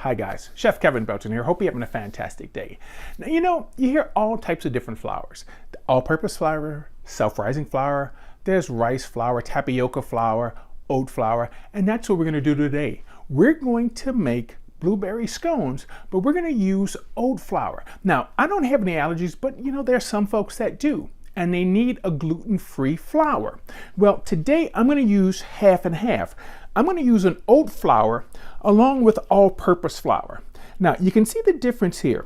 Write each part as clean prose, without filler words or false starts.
Hi guys, Chef Kevin Belton here. Hope you're having a fantastic day. Now you hear all types of different flours. The all-purpose flour, self-rising flour, there's rice flour, tapioca flour, oat flour, and that's what we're going to do today. We're going to make blueberry scones, but we're going to use oat flour. Now, I don't have any allergies, but there's some folks that do, and they need a gluten-free flour. Well, today I'm going to use half and half. I'm going to use an oat flour along with all-purpose flour. Now, you can see the difference here.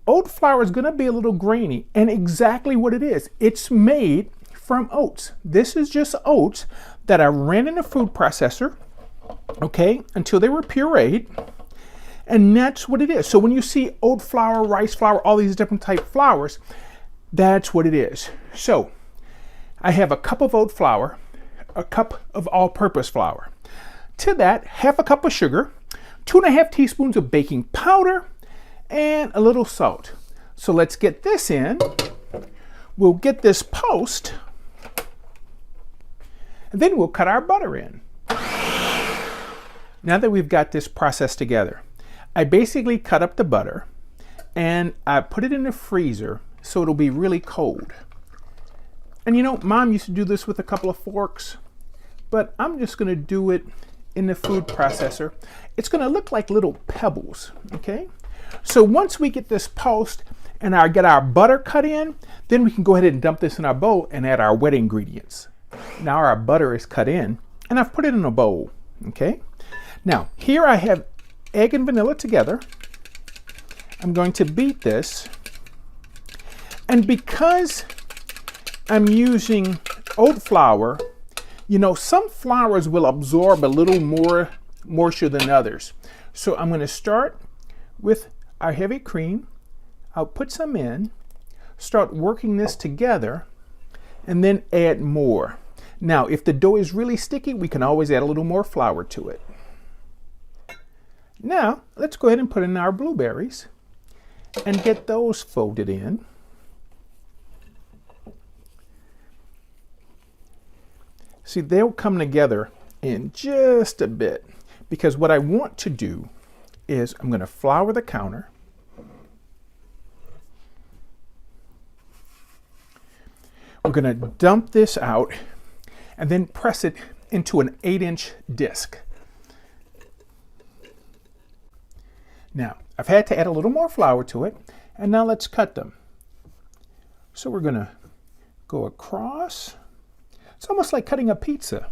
Oat flour is going to be a little grainy, and exactly what it is. It's made from oats. This is just oats that I ran in a food processor, okay, until they were pureed, and that's what it is. So when you see oat flour, rice flour, all these different type flours, that's what it is. So I have a cup of oat flour, a cup of all-purpose flour. To that, half a cup of sugar, 2.5 teaspoons of baking powder, and a little salt. So let's get this in. We'll get this post, and then we'll cut our butter in. Now that we've got this process together, I basically cut up the butter and I put it in the freezer so it'll be really cold. And Mom used to do this with a couple of forks, but I'm just going to do it in the food processor. It's going to look like little pebbles, okay? So once we get this post and get our butter cut in, then we can go ahead and dump this in our bowl and add our wet ingredients. Now our butter is cut in and I've put it in a bowl, okay? Now here I have egg and vanilla together. I'm going to beat this, and because I'm using oat flour, some flours will absorb a little more moisture than others. So I'm going to start with our heavy cream. I'll put some in, start working this together, and then add more. Now, if the dough is really sticky, we can always add a little more flour to it. Now, let's go ahead and put in our blueberries and get those folded in. See, they'll come together in just a bit, because what I want to do is I'm going to flour the counter. We're going to dump this out and then press it into an 8-inch disc. Now, I've had to add a little more flour to it, and now let's cut them. So we're going to go across. It's almost like cutting a pizza.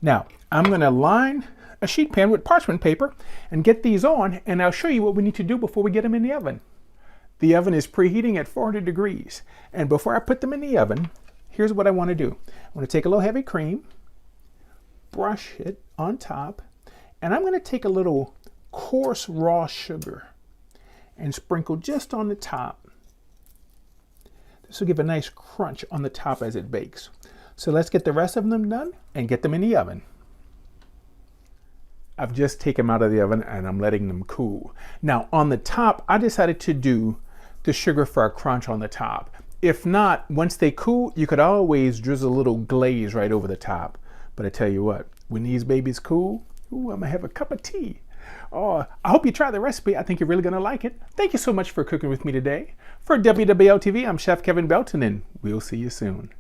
Now, I'm going to line a sheet pan with parchment paper and get these on, and I'll show you what we need to do before we get them in the oven. The oven is preheating at 400 degrees, and before I put them in the oven, here's what I want to do. I want to take a little heavy cream, brush it on top, and I'm going to take a little coarse raw sugar and sprinkle just on the top. This will give a nice crunch on the top as it bakes. So let's get the rest of them done and get them in the oven. I've just taken them out of the oven and I'm letting them cool. Now on the top, I decided to do the sugar for a crunch on the top. If not, once they cool, you could always drizzle a little glaze right over the top. But I tell you what, when these babies cool, ooh, I'm gonna have a cup of tea. Oh, I hope you try the recipe. I think you're really gonna like it. Thank you so much for cooking with me today. For WWL TV, I'm Chef Kevin Belton, and we'll see you soon.